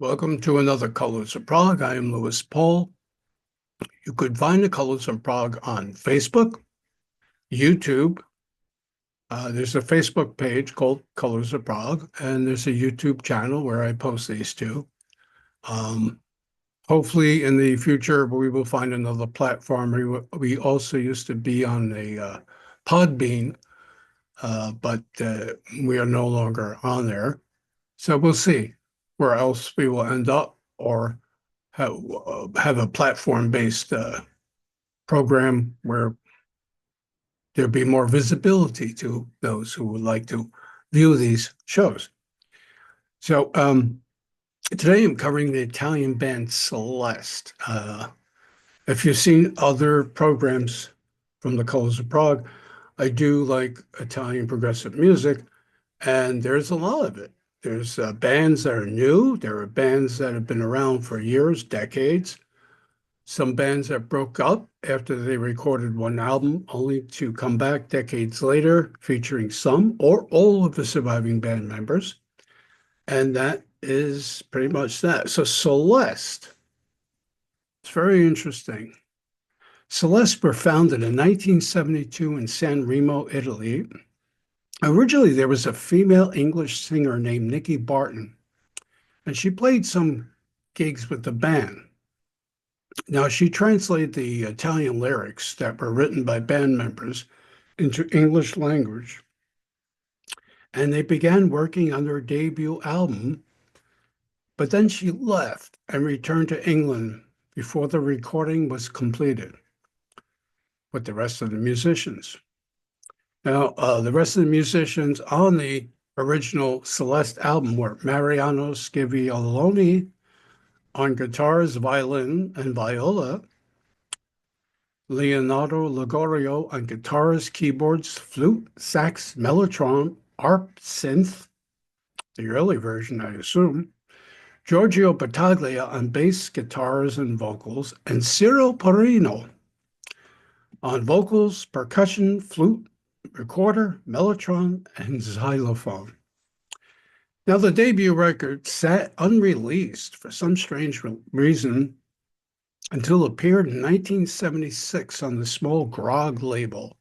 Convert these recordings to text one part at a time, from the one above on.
Welcome to another Colors of Prague. I am Louis Paul. You could find the Colors of Prague on Facebook, YouTube. There's a Facebook page called Colors of Prague, and there's a YouTube channel where I post these two. Um, Hopefully, in the future, we will find another platform. We also used to be on a Podbean, but we are no longer on there. So we'll see where else we will end up, or have a platform-based program where there'd be more visibility to those who would like to view these shows. So today I'm covering the Italian band Celeste. If you've seen other programs from the Colors of Prague, I do like Italian progressive music, and there's a lot of it. There's bands that are new. There are bands that have been around for years, decades. Some bands that broke up after they recorded one album, only to come back decades later, featuring some or all of the surviving band members. And that is pretty much that. So Celeste, it's very interesting. Celeste were founded in 1972 in San Remo, Italy. Originally, there was a female English singer named Nikki Barton, and she played some gigs with the band. Now, she translated the Italian lyrics that were written by band members into English language, and they began working on their debut album, but then she left and returned to England before the recording was completed with the rest of the musicians. Now, the rest of the musicians on the original Celeste album were Mariano Schiavalloni on guitars, violin, and viola, Leonardo Ligorio on guitars, keyboards, flute, sax, mellotron, arp, synth, the early version, I assume, Giorgio Battaglia on bass, guitars, and vocals, and Ciro Porino on vocals, percussion, flute, recorder, mellotron, and xylophone. Now, the debut record sat unreleased for some strange reason until it appeared in 1976 on the small Grog label,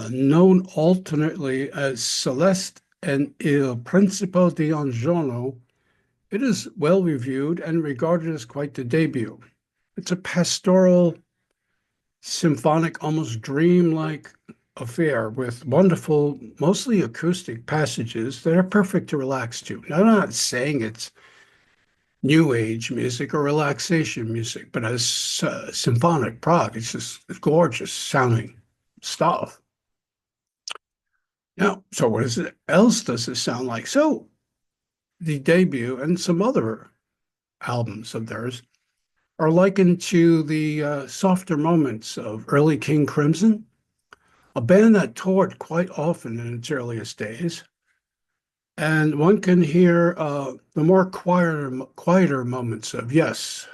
known alternately as Celeste and Il Principe di un Giorno. It is well reviewed and regarded as quite the debut. It's a pastoral, symphonic, almost dreamlike affair with wonderful, mostly acoustic passages that are perfect to relax to. Now, I'm not saying it's new age music or relaxation music, but as symphonic prog, it's just gorgeous sounding stuff. Now, so else does it sound like? So the debut and some other albums of theirs are likened to the softer moments of early King Crimson, a band that toured quite often in its earliest days. And one can hear the more quieter moments of Yes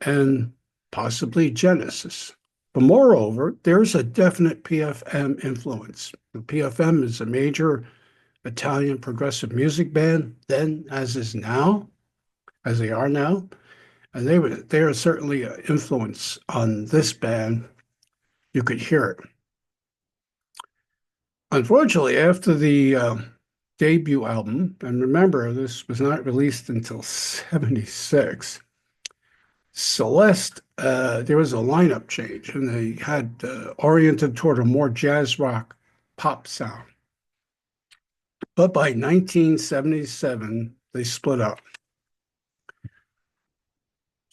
and possibly Genesis. But moreover, there's a definite PFM influence. The PFM is a major Italian progressive music band then, as is now, as they are now. And they are certainly an influence on this band. You could hear it. Unfortunately, after the debut album, and remember, this was not released until 76, Celeste, there was a lineup change, and they had oriented toward a more jazz rock pop sound. But by 1977, they split up.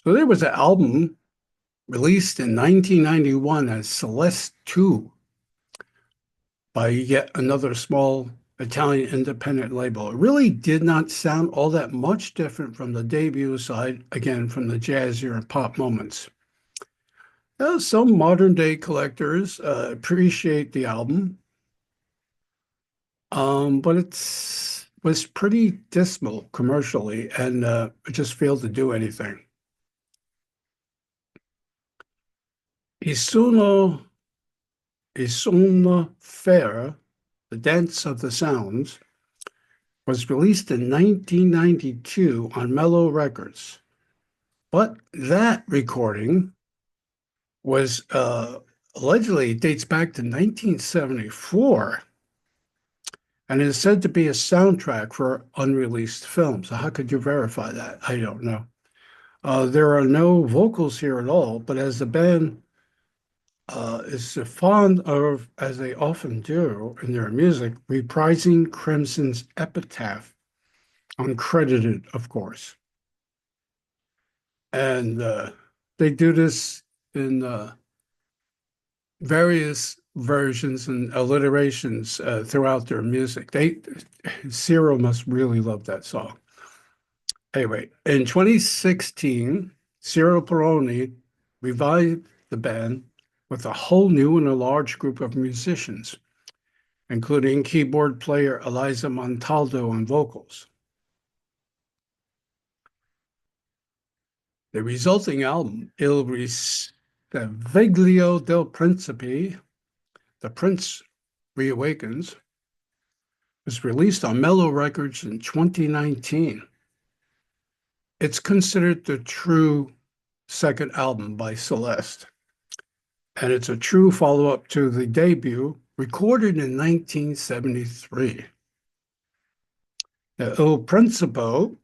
So there was an album released in 1991 as Celeste 2 by yet another small Italian independent label. It really did not sound all that much different from the debut side, again, from the jazzier and pop moments. Now, some modern day collectors appreciate the album, but it was pretty dismal commercially, and it just failed to do anything. I Sono Fair, the Dance of the Sounds, was released in 1992 on Mellow Records. But that recording was allegedly dates back to 1974 and is said to be a soundtrack for unreleased films. So how could you verify that? I don't know. There are no vocals here at all, but as the band is fond of, as they often do in their music, reprising Crimson's epitaph, uncredited, of course. And they do this in various versions and alliterations throughout their music. Cyril must really love that song. Anyway, in 2016, Cyril Peroni revived the band with a whole new and a large group of musicians, including keyboard player Eliza Montaldo on vocals. The resulting album, Il Risveglio del Principe, The Prince Reawakens, was released on Mellow Records in 2019. It's considered the true second album by Celeste, and it's a true follow-up to the debut recorded in 1973. The Il Principe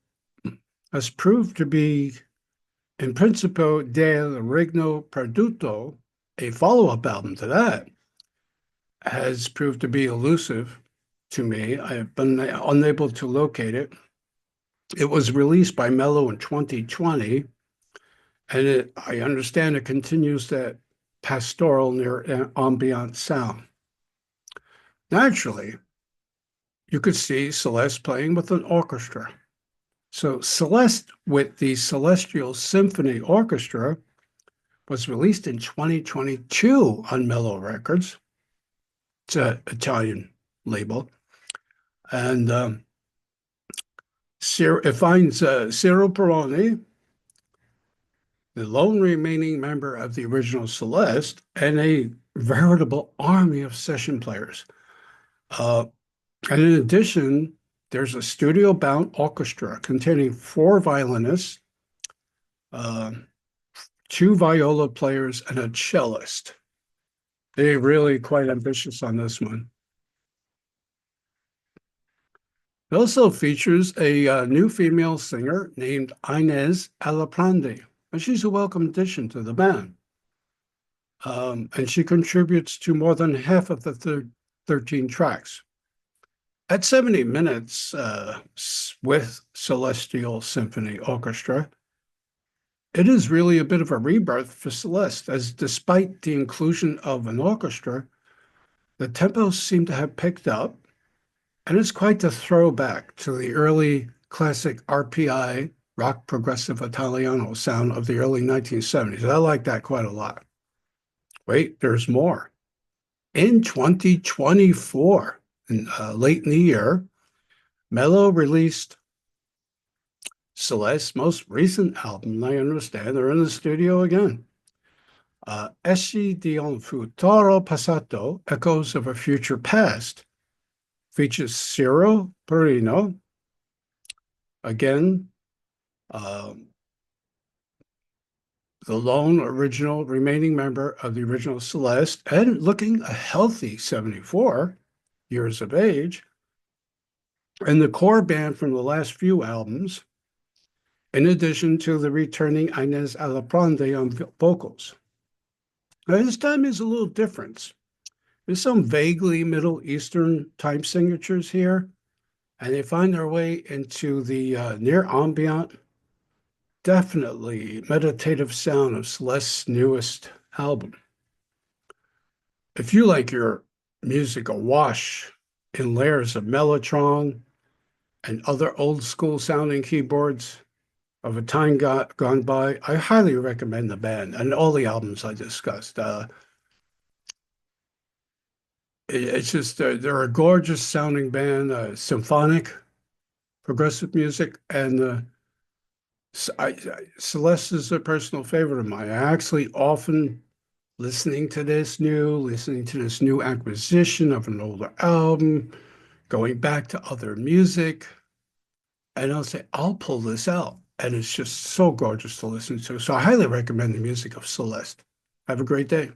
has proved to be In Principio del Regno Perduto, a follow-up album to that, has proved to be elusive to me. I have been unable to locate it. It was released by Mellow in 2020, and I understand it continues that pastoral near ambient sound. Naturally, you could see Celeste playing with an orchestra. So Celeste with the Celestial Symphony Orchestra was released in 2022 on Mellow Records. It's an Italian label. And it finds Cyril Peroni, the lone remaining member of the original Celeste, and a veritable army of session players. And in addition, there's a studio-bound orchestra containing 4 violinists, 2 viola players, and a cellist. They're really quite ambitious on this one. It also features a new female singer named Inez Alaprande, and she's a welcome addition to the band. And she contributes to more than half of the 13 tracks. At 70 minutes with Celestial Symphony Orchestra, it is really a bit of a rebirth for Celeste, as despite the inclusion of an orchestra, the tempos seem to have picked up, and it's quite a throwback to the early classic RPI, rock progressive Italiano sound of the early 1970s. I like that quite a lot. Wait, there's more. In 2024, late in the year, Mellow released Celeste's most recent album. I understand they're in the studio again. Esci di un futuro passato, Echoes of a Future Past, features Cyril Perino, again, the lone original remaining member of the original Celeste, and looking a healthy 74 years of age, and the core band from the last few albums, in addition to the returning Inez Alaprande on vocals. Now, this time is a little different. There's some vaguely Middle Eastern type signatures here, and they find their way into the near ambient, definitely meditative sound of Celeste's newest album. If you like your music awash in layers of mellotron and other old school sounding keyboards of a time gone by, I highly recommend the band and all the albums I discussed. It's just, they're a gorgeous sounding band, symphonic, progressive music, and Celeste is a personal favorite of mine. I actually often listening to this new acquisition of an older album, going back to other music, and I'll say, I'll pull this out. And it's just so gorgeous to listen to. So I highly recommend the music of Celeste. Have a great day.